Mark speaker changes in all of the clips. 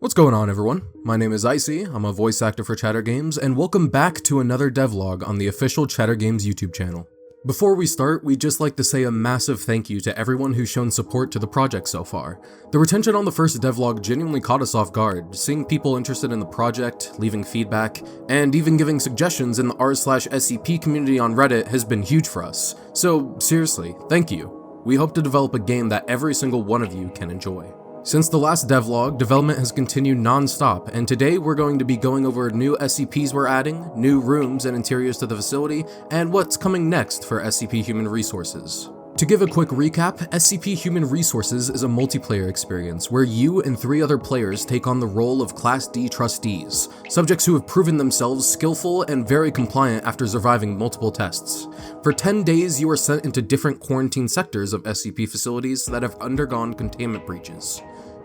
Speaker 1: What's going on, everyone? My name is Icy, I'm a voice actor for Chatter Games, and welcome back to another devlog on the official Chatter Games YouTube channel. Before we start, we'd just like to say a massive thank you to everyone who's shown support to the project so far. The retention on the first devlog genuinely caught us off guard, seeing people interested in the project, leaving feedback, and even giving suggestions in the r/SCP community on Reddit has been huge for us. So seriously, thank you. We hope to develop a game that every single one of you can enjoy. Since the last devlog, development has continued non-stop, and today we're going to be going over new SCPs we're adding, new rooms and interiors to the facility, and what's coming next for SCP Human Resources. To give a quick recap, SCP Human Resources is a multiplayer experience where you and 3 other players take on the role of Class D trustees, subjects who have proven themselves skillful and very compliant after surviving multiple tests. For 10 days, you are sent into different quarantine sectors of SCP facilities that have undergone containment breaches.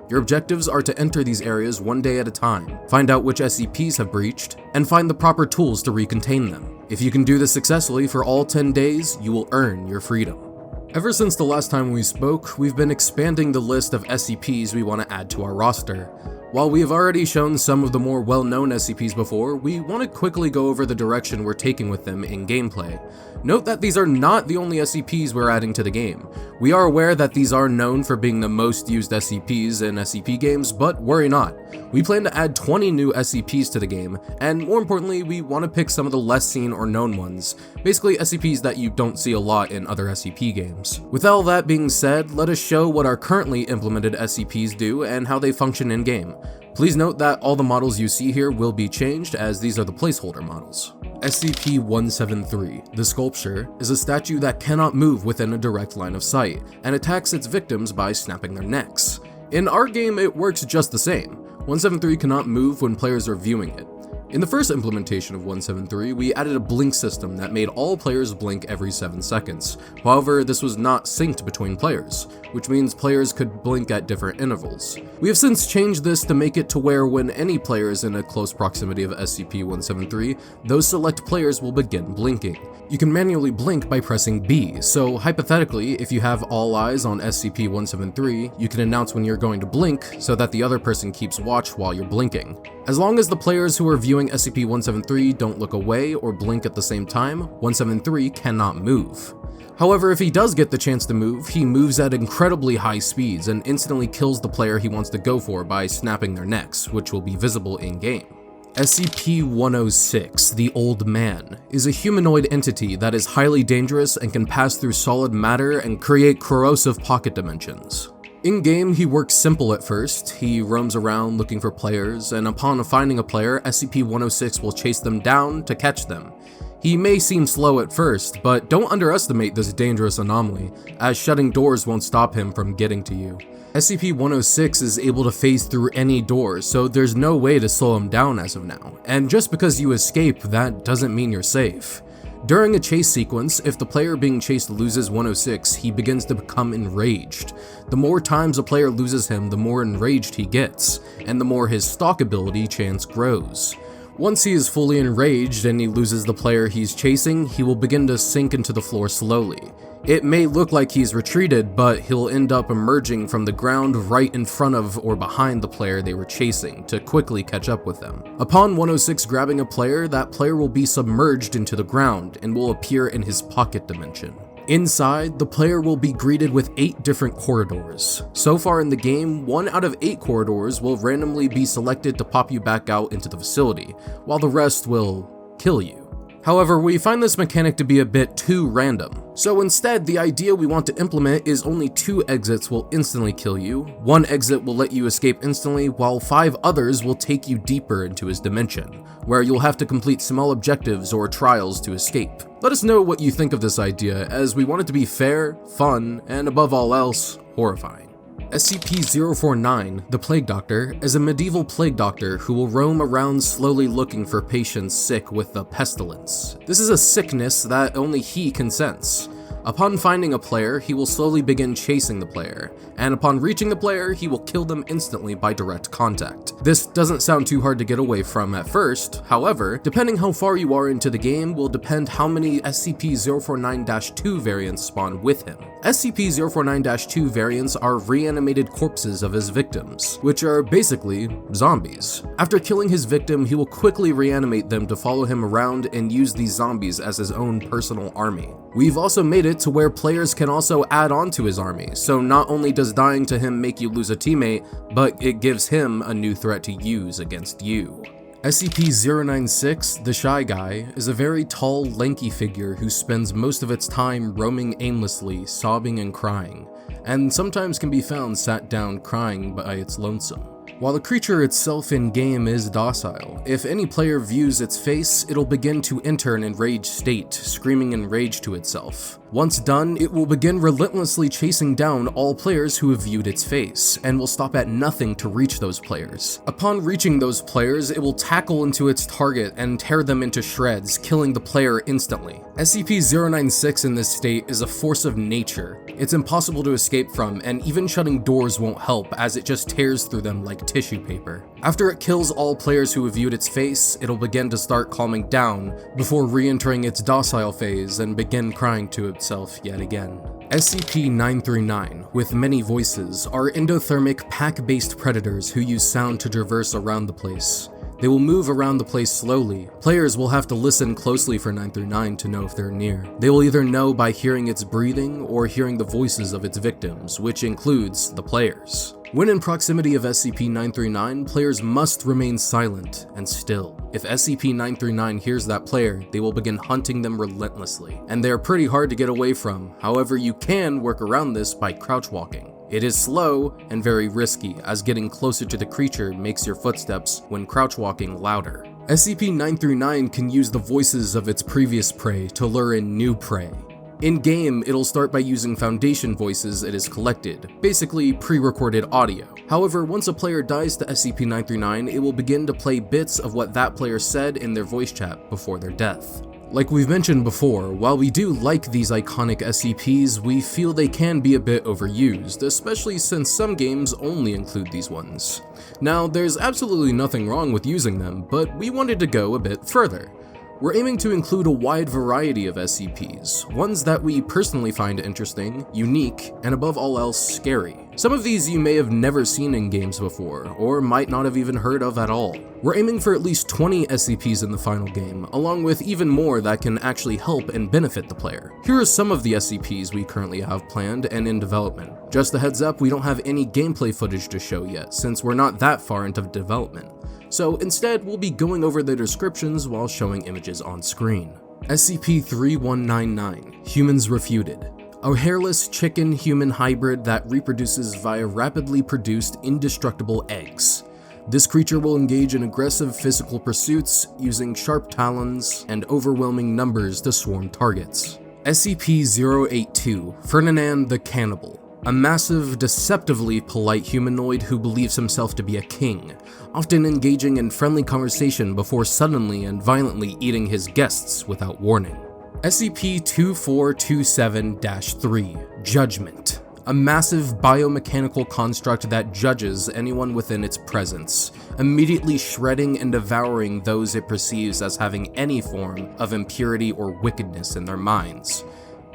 Speaker 1: Your objectives are to enter these areas one day at a time, find out which SCPs have breached, and find the proper tools to recontain them. If you can do this successfully for all 10 days, you will earn your freedom. Ever since the last time we spoke, we've been expanding the list of SCPs we want to add to our roster. While we have already shown some of the more well-known SCPs before, we want to quickly go over the direction we're taking with them in gameplay. Note that these are not the only SCPs we're adding to the game. We are aware that these are known for being the most used SCPs in SCP games, but worry not. We plan to add 20 new SCPs to the game, and more importantly, we want to pick some of the less seen or known ones, basically SCPs that you don't see a lot in other SCP games. With all that being said, let us show what our currently implemented SCPs do and how they function in-game. Please note that all the models you see here will be changed, as these are the placeholder models. SCP-173, the sculpture, is a statue that cannot move within a direct line of sight, and attacks its victims by snapping their necks. In our game, it works just the same. 173 cannot move when players are viewing it. In the first implementation of 173, we added a blink system that made all players blink every 7 seconds. However, this was not synced between players, which means players could blink at different intervals. We have since changed this to make it to where when any player is in a close proximity of SCP-173, those select players will begin blinking. You can manually blink by pressing B, so hypothetically, if you have all eyes on SCP-173, you can announce when you're going to blink so that the other person keeps watch while you're blinking. As long as the players who are viewing SCP-173 don't look away or blink at the same time, 173 cannot move. However, if he does get the chance to move, he moves at incredibly high speeds and instantly kills the player he wants to go for by snapping their necks, which will be visible in-game. SCP-106, the Old Man, is a humanoid entity that is highly dangerous and can pass through solid matter and create corrosive pocket dimensions. In-game, he works simple at first. He roams around looking for players, and upon finding a player, SCP-106 will chase them down to catch them. He may seem slow at first, but don't underestimate this dangerous anomaly, as shutting doors won't stop him from getting to you. SCP-106 is able to phase through any door, so there's no way to slow him down as of now, and just because you escape, that doesn't mean you're safe. During a chase sequence, if the player being chased loses 106, he begins to become enraged. The more times a player loses him, the more enraged he gets, and the more his stalk ability chance grows. Once he is fully enraged and he loses the player he's chasing, he will begin to sink into the floor slowly. It may look like he's retreated, but he'll end up emerging from the ground right in front of or behind the player they were chasing to quickly catch up with them. Upon 106 grabbing a player, that player will be submerged into the ground and will appear in his pocket dimension. Inside, the player will be greeted with 8 different corridors. So far in the game, 1 out of 8 corridors will randomly be selected to pop you back out into the facility, while the rest will kill you. However, we find this mechanic to be a bit too random. So instead, the idea we want to implement is only 2 exits will instantly kill you, 1 exit will let you escape instantly, while 5 others will take you deeper into his dimension, where you'll have to complete small objectives or trials to escape. Let us know what you think of this idea, as we want it to be fair, fun, and above all else, horrifying. SCP-049, the Plague Doctor, is a medieval plague doctor who will roam around slowly looking for patients sick with the pestilence. This is a sickness that only he can sense. Upon finding a player, he will slowly begin chasing the player, and upon reaching the player, he will kill them instantly by direct contact. This doesn't sound too hard to get away from at first, however, depending how far you are into the game will depend how many SCP-049-2 variants spawn with him. SCP-049-2 variants are reanimated corpses of his victims, which are basically zombies. After killing his victim, he will quickly reanimate them to follow him around and use these zombies as his own personal army. We've also made it to where players can also add on to his army, so not only does dying to him make you lose a teammate, but it gives him a new threat to use against you. SCP-096, the Shy Guy, is a very tall, lanky figure who spends most of its time roaming aimlessly, sobbing and crying, and sometimes can be found sat down crying by its lonesome. While the creature itself in-game is docile, if any player views its face, it'll begin to enter an enraged state, screaming in rage to itself. Once done, it will begin relentlessly chasing down all players who have viewed its face, and will stop at nothing to reach those players. Upon reaching those players, it will tackle into its target and tear them into shreds, killing the player instantly. SCP-096 in this state is a force of nature. It's impossible to escape from, and even shutting doors won't help as it just tears through them like tissue paper. After it kills all players who have viewed its face, it'll begin to start calming down, before re-entering its docile phase and begin crying to itself yet again. SCP-939, with many voices, are endothermic pack-based predators who use sound to traverse around the place. They will move around the place slowly. Players will have to listen closely for 939 to know if they're near. They will either know by hearing its breathing or hearing the voices of its victims, which includes the players. When in proximity of SCP-939, players must remain silent and still. If SCP-939 hears that player, they will begin hunting them relentlessly, and they are pretty hard to get away from. However, you can work around this by crouch walking. It is slow and very risky, as getting closer to the creature makes your footsteps when crouch walking louder. SCP-939 can use the voices of its previous prey to lure in new prey. In-game, it'll start by using foundation voices it has collected, basically pre-recorded audio. However, once a player dies to SCP-939, it will begin to play bits of what that player said in their voice chat before their death. Like we've mentioned before, while we do like these iconic SCPs, we feel they can be a bit overused, especially since some games only include these ones. Now, there's absolutely nothing wrong with using them, but we wanted to go a bit further. We're aiming to include a wide variety of SCPs, ones that we personally find interesting, unique, and above all else, scary. Some of these you may have never seen in games before, or might not have even heard of at all. We're aiming for at least 20 SCPs in the final game, along with even more that can actually help and benefit the player. Here are some of the SCPs we currently have planned and in development. Just a heads up, we don't have any gameplay footage to show yet, since we're not that far into development. So instead, we'll be going over the descriptions while showing images on screen. SCP-3199, Humans Refuted. A hairless chicken-human hybrid that reproduces via rapidly produced indestructible eggs. This creature will engage in aggressive physical pursuits using sharp talons and overwhelming numbers to swarm targets. SCP-082, Ferdinand the Cannibal. A massive, deceptively polite humanoid who believes himself to be a king, often engaging in friendly conversation before suddenly and violently eating his guests without warning. SCP-2427-3, Judgment. A massive biomechanical construct that judges anyone within its presence, immediately shredding and devouring those it perceives as having any form of impurity or wickedness in their minds.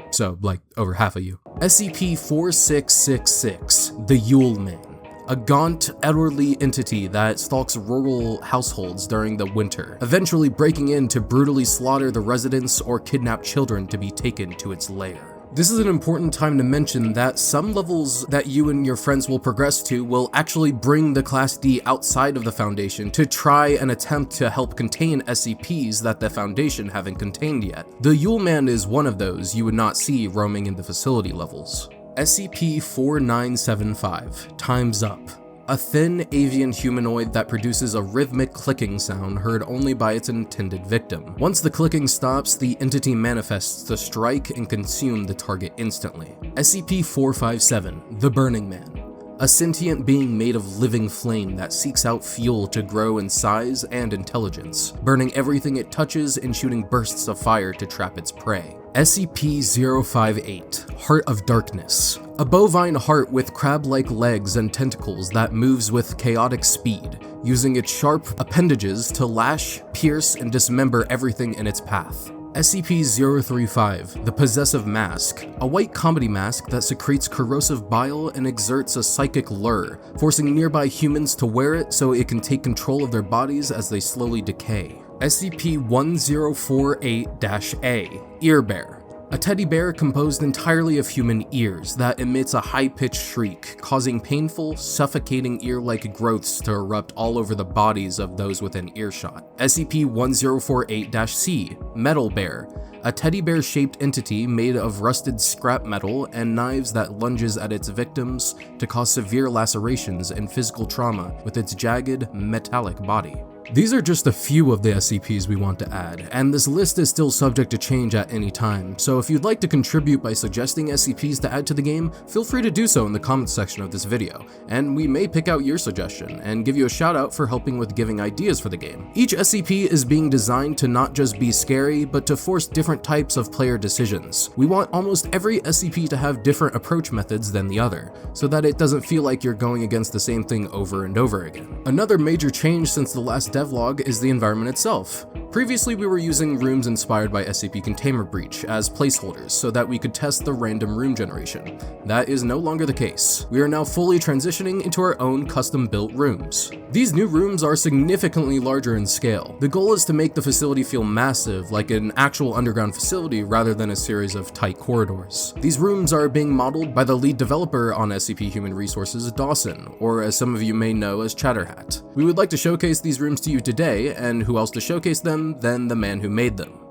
Speaker 1: So, like, over half of you. SCP-4666, the Yule Man. A gaunt, elderly entity that stalks rural households during the winter, eventually breaking in to brutally slaughter the residents or kidnap children to be taken to its lair. This is an important time to mention that some levels that you and your friends will progress to will actually bring the Class D outside of the Foundation to try and attempt to help contain SCPs that the Foundation haven't contained yet. The Yule Man is one of those you would not see roaming in the facility levels. SCP-4975, Time's Up. A thin avian humanoid that produces a rhythmic clicking sound heard only by its intended victim. Once the clicking stops, the entity manifests to strike and consume the target instantly. SCP-457, the Burning Man. A sentient being made of living flame that seeks out fuel to grow in size and intelligence, burning everything it touches and shooting bursts of fire to trap its prey. SCP-058, Heart of Darkness. A bovine heart with crab-like legs and tentacles that moves with chaotic speed, using its sharp appendages to lash, pierce, and dismember everything in its path. SCP-035, the Possessive Mask, a white comedy mask that secretes corrosive bile and exerts a psychic lure, forcing nearby humans to wear it so it can take control of their bodies as they slowly decay. SCP-1048-A, Ear Bear, a teddy bear composed entirely of human ears that emits a high-pitched shriek, causing painful, suffocating ear-like growths to erupt all over the bodies of those within earshot. SCP-1048-C, Metal Bear, a teddy bear-shaped entity made of rusted scrap metal and knives that lunges at its victims to cause severe lacerations and physical trauma with its jagged, metallic body. These are just a few of the SCPs we want to add, and this list is still subject to change at any time, so if you'd like to contribute by suggesting SCPs to add to the game, feel free to do so in the comments section of this video, and we may pick out your suggestion and give you a shout out for helping with giving ideas for the game. Each SCP is being designed to not just be scary, but to force different types of player decisions. We want almost every SCP to have different approach methods than the other, so that it doesn't feel like you're going against the same thing over and over again. Another major change since the last devlog is the environment itself. Previously, we were using rooms inspired by SCP Containment Breach as placeholders so that we could test the random room generation. That is no longer the case. We are now fully transitioning into our own custom-built rooms. These new rooms are significantly larger in scale. The goal is to make the facility feel massive, like an actual underground facility rather than a series of tight corridors. These rooms are being modeled by the lead developer on SCP Human Resources, Dawson, or as some of you may know as Chatterhat. We would like to showcase these rooms to you today, and who else to showcase them than the man who made them.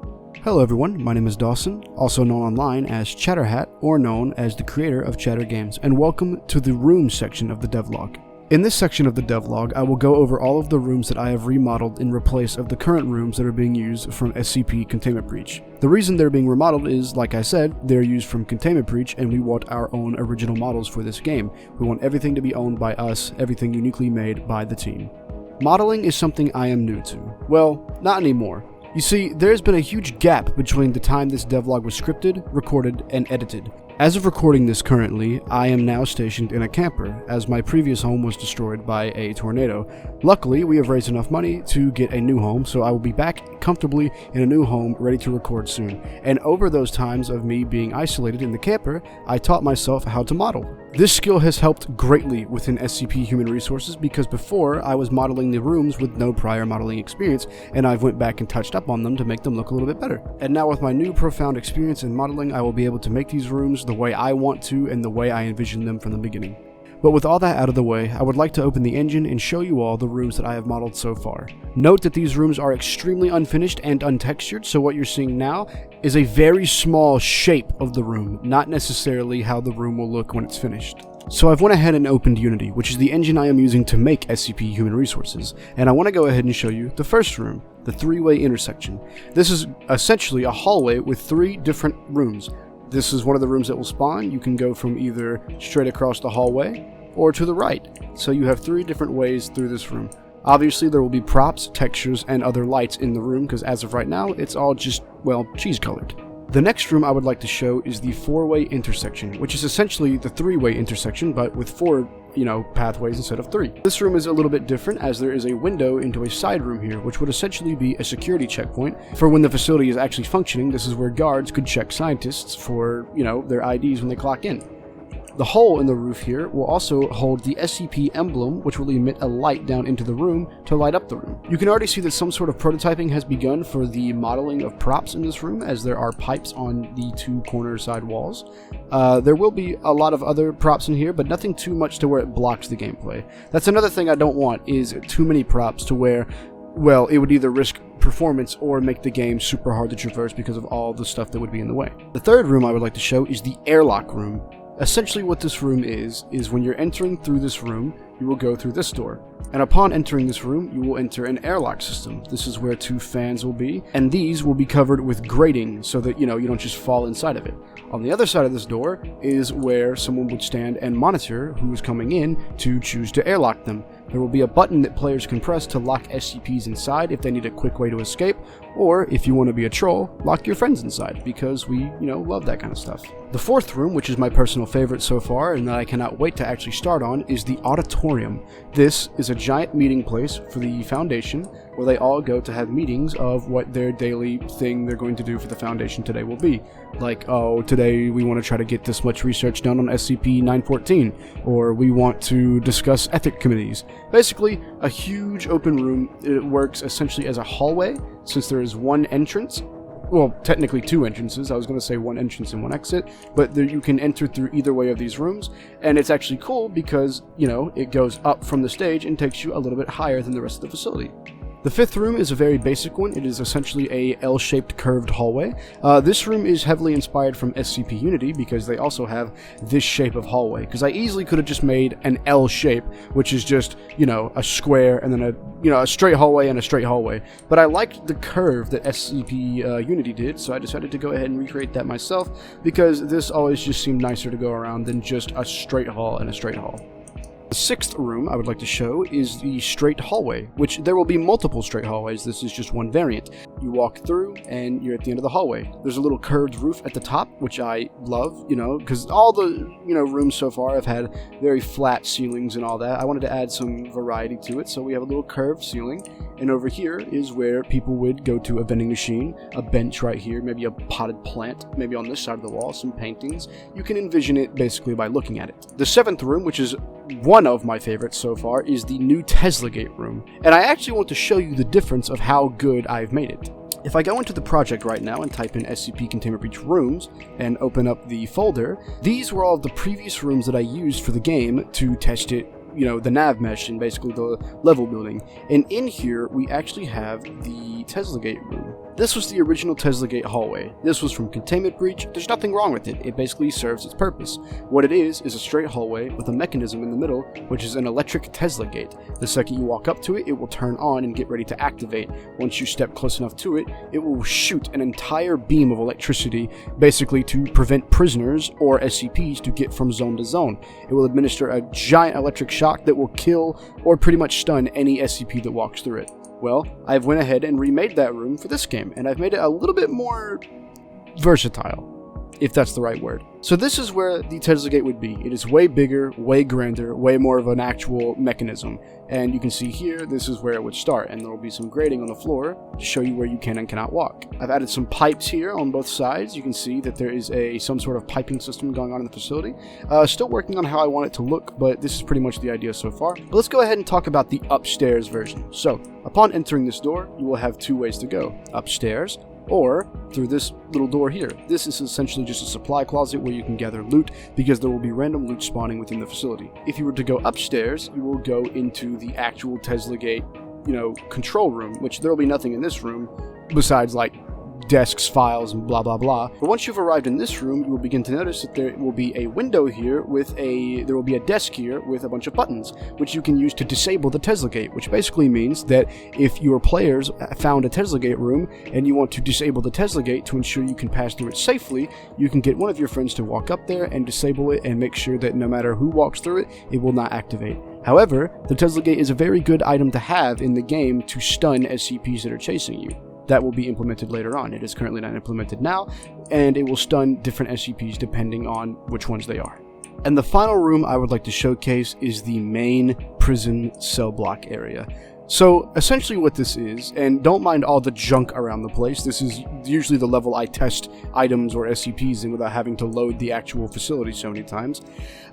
Speaker 2: Hello everyone, my name is Dawson, also known online as Chatterhat or known as the creator of Chatter Games, and welcome to the Rooms section of the devlog. In this section of the devlog, I will go over all of the rooms that I have remodeled in replace of the current rooms that are being used from SCP Containment Breach. The reason they're being remodeled is, like I said, they're used from Containment Breach and we want our own original models for this game. We want everything to be owned by us, everything uniquely made by the team. Modeling is something I am new to. Well, not anymore. You see, there's been a huge gap between the time this devlog was scripted, recorded, and edited. As of recording this currently, I am now stationed in a camper, as my previous home was destroyed by a tornado. Luckily, we have raised enough money to get a new home, so I will be back comfortably in a new home, ready to record soon. And over those times of me being isolated in the camper, I taught myself how to model. This skill has helped greatly within SCP Human Resources because before, I was modeling the rooms with no prior modeling experience, and I've went back and touched up on them to make them look a little bit better. And now with my new profound experience in modeling, I will be able to make these rooms the way I want to and the way I envisioned them from the beginning. But with all that out of the way, I would like to open the engine and show you all the rooms that I have modeled so far. Note that these rooms are extremely unfinished and untextured, so what you're seeing now is a very small shape of the room, not necessarily how the room will look when it's finished. So I've went ahead and opened Unity, which is the engine I am using to make SCP Human Resources, and I want to go ahead and show you the first room, the three-way intersection. This is essentially a hallway with three different rooms. This is one of the rooms that will spawn. You can go from either straight across the hallway or to the right. So you have three different ways through this room. Obviously there will be props, textures, and other lights in the room because as of right now, it's all just, well, cheese colored. The next room I would like to show is the four-way intersection, which is essentially the three-way intersection, but with four, pathways instead of three. This room is a little bit different as there is a window into a side room here, which would essentially be a security checkpoint for when the facility is actually functioning. This is where guards could check scientists for, their IDs when they clock in. The hole in the roof here will also hold the SCP emblem, which will emit a light down into the room to light up the room. You can already see that some sort of prototyping has begun for the modeling of props in this room, as there are pipes on the two corner side walls. There will be a lot of other props in here, but nothing too much to where it blocks the gameplay. That's another thing I don't want, is too many props to where, well, it would either risk performance or make the game super hard to traverse because of all the stuff that would be in the way. The third room I would like to show is the airlock room. Essentially what this room is when you're entering through this room, you will go through this door. And upon entering this room, you will enter an airlock system. This is where 2 fans will be, and these will be covered with grating so that, you don't just fall inside of it. On the other side of this door is where someone would stand and monitor who is coming in to choose to airlock them. There will be a button that players can press to lock SCPs inside if they need a quick way to escape, or if you want to be a troll, lock your friends inside, because we, love that kind of stuff. The 4th room, which is my personal favorite so far and that I cannot wait to actually start on, is the auditorium. This is a giant meeting place for the Foundation, where they all go to have meetings of what their daily thing they're going to do for the Foundation today will be. Like, oh, today we want to try to get this much research done on SCP-914, or we want to discuss ethic committees. Basically, a huge open room. It works essentially as a hallway, since there is one entrance. Well, technically 2 entrances. I was going to say 1 entrance and 1 exit, but you can enter through either way of these rooms, and it's actually cool because, it goes up from the stage and takes you a little bit higher than the rest of the facility. The 5th room is a very basic one. It is essentially a L-shaped curved hallway. This room is heavily inspired from SCP Unity because they also have this shape of hallway. Because I easily could have just made an L shape, which is just, a square and then a straight hallway and a straight hallway. But I liked the curve that SCP Unity did, so I decided to go ahead and recreate that myself because this always just seemed nicer to go around than just a straight hall and a straight hall. The 6th room I would like to show is the straight hallway, which there will be multiple straight hallways. This is just one variant. You walk through and you're at the end of the hallway. There's a little curved roof at the top, which I love, because all the, rooms so far have had very flat ceilings and all that. I wanted to add some variety to it, so we have a little curved ceiling. And over here is where people would go to a vending machine, a bench right here, maybe a potted plant, maybe on this side of the wall, some paintings. You can envision it basically by looking at it. The 7th room, which is one of my favorites so far, is the new Tesla Gate room. And I actually want to show you the difference of how good I've made it. If I go into the project right now and type in SCP Containment Breach Rooms and open up the folder, these were all of the previous rooms that I used for the game to test it, the nav mesh and basically the level building. And in here, we actually have the Tesla Gate room. This was the original Tesla Gate hallway. This was from Containment Breach. There's nothing wrong with it. It basically serves its purpose. What it is a straight hallway with a mechanism in the middle, which is an electric Tesla Gate. The second you walk up to it, it will turn on and get ready to activate. Once you step close enough to it, it will shoot an entire beam of electricity, basically to prevent prisoners or SCPs to get from zone to zone. It will administer a giant electric shock that will kill or pretty much stun any SCP that walks through it. Well, I've went ahead and remade that room for this game, and I've made it a little bit more versatile, if that's the right word. So this is where the Tesla Gate would be. It is way bigger, way grander, way more of an actual mechanism. And you can see here, this is where it would start, and there will be some grading on the floor to show you where you can and cannot walk. I've added some pipes here on both sides. You can see that there is some sort of piping system going on in the facility. Still working on how I want it to look, but this is pretty much the idea so far. But let's go ahead and talk about the upstairs version. So, upon entering this door, you will have 2 ways to go. Upstairs, or through this little door here. This is essentially just a supply closet where you can gather loot, because there will be random loot spawning within the facility. If you were to go upstairs, you will go into the actual Tesla Gate, control room, which there will be nothing in this room besides like desks, files, and blah blah blah. But once you've arrived in this room, you will begin to notice that there will be a window here there will be a desk here with a bunch of buttons, which you can use to disable the Tesla Gate, which basically means that if your players found a Tesla Gate room and you want to disable the Tesla Gate to ensure you can pass through it safely, you can get one of your friends to walk up there and disable it and make sure that no matter who walks through it, it will not activate. However, the Tesla Gate is a very good item to have in the game to stun SCPs that are chasing you. That will be implemented later on. It is currently not implemented now, and it will stun different SCPs depending on which ones they are. And the final room I would like to showcase is the main prison cell block area. So essentially what this is, and don't mind all the junk around the place, this is usually the level I test items or SCPs in without having to load the actual facility so many times.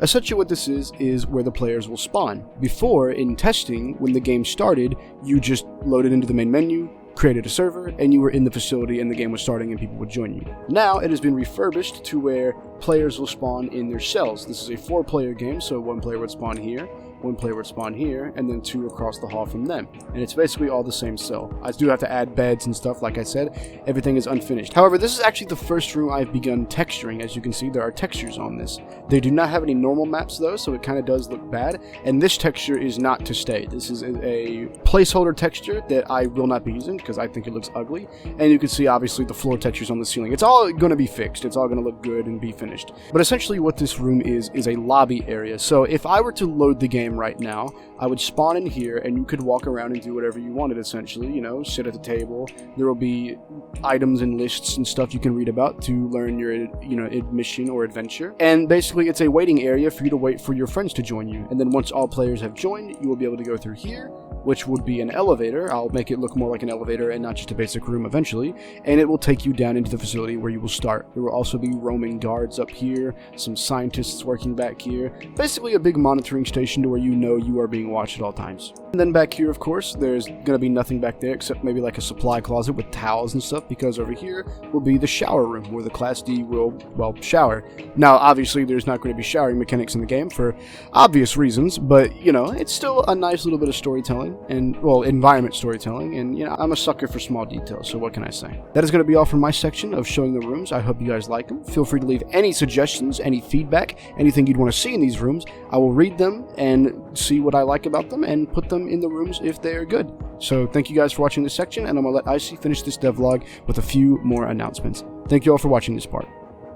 Speaker 2: Essentially what this is where the players will spawn. Before, in testing, when the game started, you just loaded into the main menu, created a server, and you were in the facility and the game was starting and people would join you. Now it has been refurbished to where players will spawn in their cells. This is a 4-player game, so 1 player would spawn here, 1 player would spawn here, and then 2 across the hall from them. And it's basically all the same cell. I do have to add beds and stuff, like I said. Everything is unfinished. However, this is actually the first room I've begun texturing. As you can see, there are textures on this. They do not have any normal maps though, so it kind of does look bad. And this texture is not to stay. This is a placeholder texture that I will not be using because I think it looks ugly. And you can see obviously the floor textures on the ceiling. It's all going to be fixed. It's all going to look good and be finished. But essentially what this room is a lobby area. So if I were to load the game right now, I would spawn in here and you could walk around and do whatever you wanted essentially, you know, sit at the table. There will be items and lists and stuff you can read about to learn your, you know, mission or adventure. And basically it's a waiting area for you to wait for your friends to join you. And then once all players have joined, you will be able to go through here, which would be an elevator. I'll make it look more like an elevator and not just a basic room eventually, and it will take you down into the facility where you will start. There will also be roaming guards up here, some scientists working back here, basically a big monitoring station to where you know you are being watched at all times. And then back here, of course, there's gonna be nothing back there except maybe like a supply closet with towels and stuff, because over here will be the shower room where the Class D will, well, shower. Now, obviously, there's not going to be showering mechanics in the game for obvious reasons, but, you know, it's still a nice little bit of storytelling and, well, environment storytelling, and, you know, I'm a sucker for small details, so what can I say? That is going to be all from my section of showing the rooms. I hope you guys like them. Feel free to leave any suggestions, any feedback, anything you'd want to see in these rooms. I will read them and see what I like about them and put them in the rooms if they're good. So thank you guys for watching this section, and I'm going to let Icy finish this devlog with a few more announcements. Thank you all for watching this part.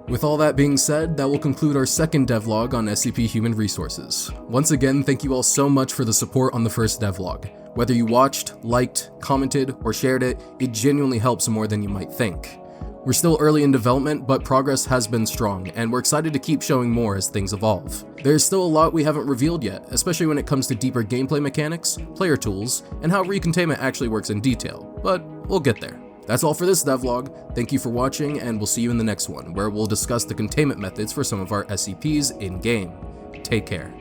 Speaker 1: With all that being said, that will conclude our second devlog on SCP Human Resources. Once again, thank you all so much for the support on the first devlog. Whether you watched, liked, commented, or shared it, it genuinely helps more than you might think. We're still early in development, but progress has been strong, and we're excited to keep showing more as things evolve. There's still a lot we haven't revealed yet, especially when it comes to deeper gameplay mechanics, player tools, and how recontainment actually works in detail, but we'll get there. That's all for this devlog. Thank you for watching, and we'll see you in the next one, where we'll discuss the containment methods for some of our SCPs in-game. Take care.